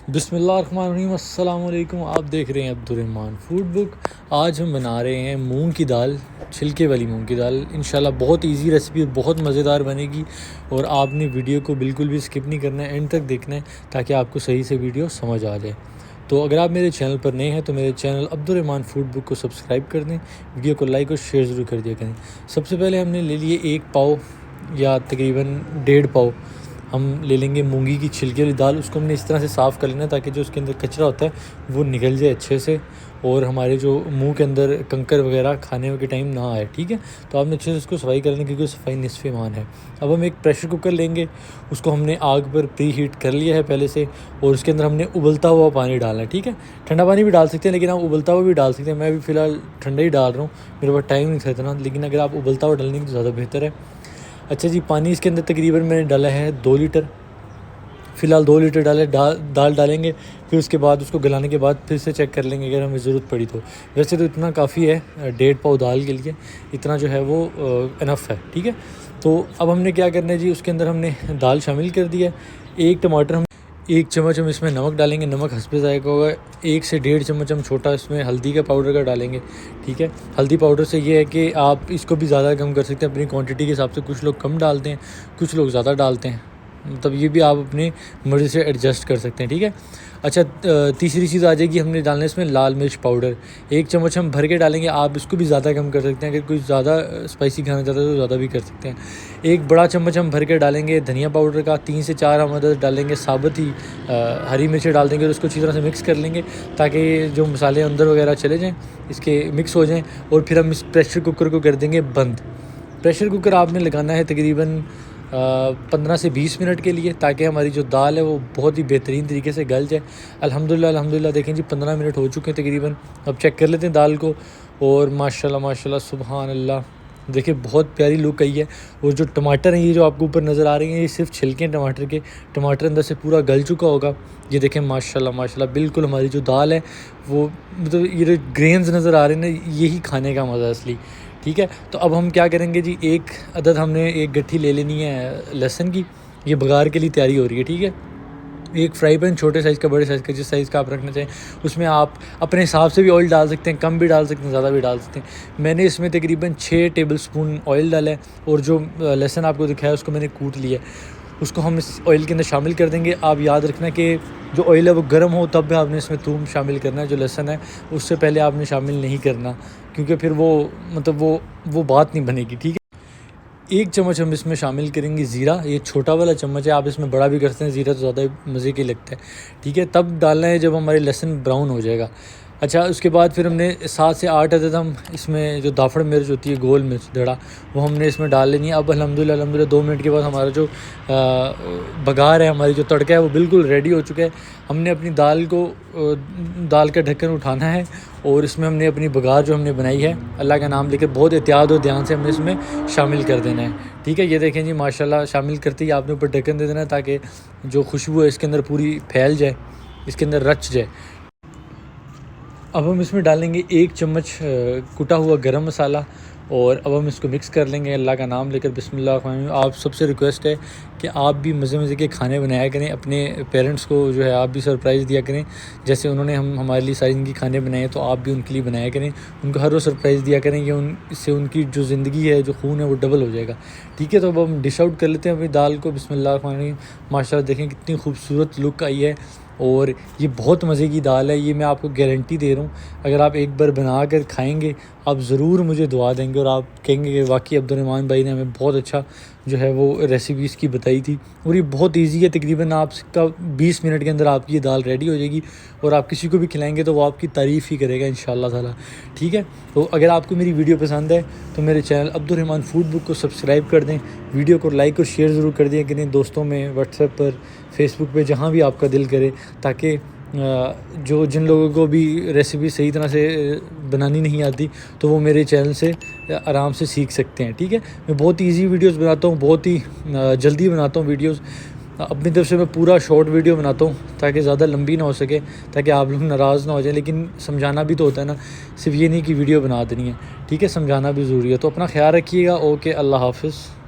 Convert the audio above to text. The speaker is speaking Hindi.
बिस्मिल्लाहिर्रहमानिर्रहीम, अस्सलाम वालेकुम। आप देख रहे हैं अब्दुर्रहमान फूड बुक। आज हम बना रहे हैं मूंग की दाल, छिलके वाली मूंग की दाल। इंशाल्लाह बहुत इजी रेसिपी और बहुत मज़ेदार बनेगी। और आपने वीडियो को बिल्कुल भी स्किप नहीं करना है, एंड तक देखना है ताकि आपको सही से वीडियो समझ आ जाए। तो अगर आप मेरे चैनल पर नए हैं तो मेरे चैनल अब्दुर्रहमान फूड बुक को सब्सक्राइब कर दें, वीडियो को लाइक और शेयर ज़रूर कर दिया करें। सबसे पहले हमने ले लिए 1 पाव या तकरीबन 1.5 पाव हम ले लेंगे मूंगी की छिलके वाली दाल। उसको हमने इस तरह से साफ़ कर लेना है ताकि जो उसके अंदर कचरा होता है वो निकल जाए अच्छे से, और हमारे जो मुंह के अंदर कंकर वगैरह खाने के टाइम ना आए। ठीक है, तो आपने अच्छे से उसको सफाई कर लेना क्योंकि सफाई निस्फ़ ईमान है। अब हम एक प्रेशर कुकर लेंगे, उसको हमने आग पर प्री हीट कर लिया है पहले से, और उसके अंदर हमने उबलता हुआ पानी डालना है। ठीक है, ठंडा पानी भी डाल सकते हैं लेकिन आप उबलता हुआ भी डाल सकते हैं। मैं भी फ़िलहाल ठंडा ही डाल रहा हूँ, मेरे पास टाइम नहीं था इतना, लेकिन अगर आप उबलता हुआ डालेंगे तो ज़्यादा बेहतर है। अच्छा जी, पानी इसके अंदर तकरीबन मैंने डाला है 2 लीटर। फ़िलहाल 2 लीटर दाल डालेंगे, फिर उसके बाद उसको गलाने के बाद फिर से चेक कर लेंगे अगर हमें ज़रूरत पड़ी तो। वैसे तो इतना काफ़ी है 1.5 पाव दाल के लिए, इतना जो है वो इनफ़ है। ठीक है, तो अब हमने क्या करना है जी, उसके अंदर हमने दाल शामिल कर दिया है। 1 टमाटर, हम 1 चम्मच हम इसमें नमक डालेंगे, नमक हस्बे ज़ायक़ा होगा। 1 से 1.5 चम्मच हम छोटा इसमें हल्दी का पाउडर का डालेंगे। ठीक है, हल्दी पाउडर से ये है कि आप इसको भी ज़्यादा कम कर सकते हैं अपनी क्वांटिटी के हिसाब से। कुछ लोग कम डालते हैं, कुछ लोग ज़्यादा डालते हैं, मतलब ये भी आप अपनी मर्ज़ी से एडजस्ट कर सकते हैं। ठीक है, अच्छा, तीसरी चीज़ आ जाएगी, हमने डालना है इसमें लाल मिर्च पाउडर। 1 चम्मच हम भर के डालेंगे, आप इसको भी ज़्यादा कम कर सकते हैं। अगर कोई ज़्यादा स्पाइसी खाना चाहता है तो ज़्यादा भी कर सकते हैं। 1 बड़ा चम्मच हम भर के डालेंगे धनिया पाउडर का। 3 से 4 हम अदद डालेंगे साबुत ही हरी मिर्चें डाल देंगे और उसको अच्छी तरह से मिक्स कर लेंगे ताकि जो मसाले अंदर वगैरह चले जाएँ, इसके मिक्स हो जाएँ। और फिर हम इस प्रेशर कुकर को कर देंगे बंद। प्रेशर कुकर आपने लगाना है तकरीबन 15 से 20 मिनट के लिए, ताकि हमारी जो दाल है वो बहुत ही बेहतरीन तरीके से गल जाए। अल्हम्दुलिल्लाह देखें जी 15 मिनट हो चुके हैं तकरीबन। अब चेक कर लेते हैं दाल को, और माशाल्लाह सुभान अल्लाह, देखिए बहुत प्यारी लुक आई है। और जो टमाटर हैं ये जो आपको ऊपर नज़र आ रहे हैं, ये सिर्फ छिलके हैं टमाटर के। टमाटर अंदर से पूरा गल चुका होगा। ये देखें माशाल्लाह बिल्कुल हमारी जो दाल है वो, मतलब ये जो ग्रेन्स नज़र आ रहे हैं ना, यही खाने का मज़ा असली। ठीक है, तो अब हम क्या करेंगे जी, 1 अदद हमने 1 गट्ठी ले लेनी है लहसुन की। ये बघार के लिए तैयारी हो रही है। ठीक है, एक फ्राई पैन, छोटे साइज़ का, बड़े साइज़ का, जिस साइज़ का आप रखना चाहें, उसमें आप अपने हिसाब से भी ऑयल डाल सकते हैं, कम भी डाल सकते हैं, ज़्यादा भी डाल सकते हैं। मैंने इसमें तकरीबन 6 टेबल स्पून ऑयल डाला है, और जो लहसुन आपको दिखाया उसको मैंने कूट लिया है, उसको हम इस ऑयल के अंदर शामिल कर देंगे। आप याद रखना कि जो ऑयल है वो गर्म हो तब भी आपने इसमें थूम शामिल करना है। जो लहसुन है उससे पहले आपने शामिल नहीं करना, क्योंकि फिर वो, मतलब वो बात नहीं बनेगी। ठीक है, 1 चम्मच हम इसमें शामिल करेंगे ज़ीरा। ये छोटा वाला चम्मच है, आप इसमें बड़ा भी कर सकते हैं, ज़ीरा तो ज़्यादा मज़े के लगता है। ठीक है, तब डालना है जब हमारे लहसुन ब्राउन हो जाएगा। अच्छा, उसके बाद फिर हमने 7 से 8 अदद हम इसमें जो दाफड़ मिर्च होती है, गोल मिर्च दड़ा, वो हमने इसमें डाल लेनी है। अब अल्हम्दुलिल्लाह 2 मिनट के बाद हमारा जो बघार है, हमारी जो तड़का है वो बिल्कुल रेडी हो चुका है। हमने अपनी दाल का ढक्कन उठाना है, और इसमें हमने अपनी बघार जो हमने बनाई है, अल्लाह का नाम लेकर बहुत एहतियात और ध्यान से हमने इसमें शामिल कर देना है। ठीक है, ये देखें जी माशाल्लाह, शामिल करते ही आपने ऊपर ढक्कन दे देना है ताकि जो खुशबू है इसके अंदर पूरी फैल जाए, इसके अंदर रच जाए। अब हम इसमें डालेंगे 1 चम्मच कुटा हुआ गरम मसाला, और अब हम इसको मिक्स कर लेंगे अल्लाह का नाम लेकर। बिस्मिल्लाह। आप सबसे रिक्वेस्ट है कि आप भी मज़े के खाने बनाया करें, अपने पेरेंट्स को जो है आप भी सरप्राइज़ दिया करें। जैसे उन्होंने हमारे लिए सारी ज़िंदगी खाने बनाए हैं, तो आप भी उनके लिए बनाया करें, उनको हर रोज़ सरप्राइज़ दिया करें। ये इससे उनकी जो ज़िंदगी है, जो खून है, वो डबल हो जाएगा। ठीक है, तो अब हम डिश आउट कर लेते हैं अपनी दाल को। बिस्मिल्लाह। माशाल्लाह देखें कितनी खूबसूरत लुक आई है, और ये बहुत मज़े की दाल है, ये मैं आपको गारंटी दे रहा हूँ। अगर आप एक बार बना कर खाएँगे, आप ज़रूर मुझे दुआ देंगे, और आप कहेंगे कि वाकई अब्दुर्रहमान भाई ने हमें बहुत अच्छा जो है वो रेसिपी इसकी बताई थी। और ये बहुत ईजी है, तकरीबन आपका 20 मिनट के अंदर आपकी ये दाल रेडी हो जाएगी, और आप किसी को भी खिलाएंगे तो वो आपकी तारीफ़ ही करेगा इंशाअल्लाह ताला। ठीक है, तो अगर आपको मेरी वीडियो पसंद है तो मेरे चैनल अब्दुर्रहमान फूड बुक को सब्सक्राइब कर दें, वीडियो को लाइक और शेयर ज़रूर कर दें कि दोस्तों में, व्हाट्सएप पर, फेसबुक पे, जहाँ भी आपका दिल करे, ताकि जिन लोगों को भी रेसिपी सही तरह से बनानी नहीं आती तो वो मेरे चैनल से आराम से सीख सकते हैं। ठीक है, मैं बहुत इजी वीडियोस बनाता हूँ, बहुत ही जल्दी बनाता हूँ वीडियोस। अपनी तरफ से मैं पूरा शॉर्ट वीडियो बनाता हूँ ताकि ज़्यादा लंबी ना हो सके, ताकि आप लोग नाराज़ ना हो जाए। लेकिन समझाना भी तो होता है ना, सिर्फ ये नहीं कि वीडियो बना देनी है। ठीक है, समझाना भी ज़रूरी है। तो अपना ख्याल रखिएगा। ओके, अल्लाह हाफ़िज़।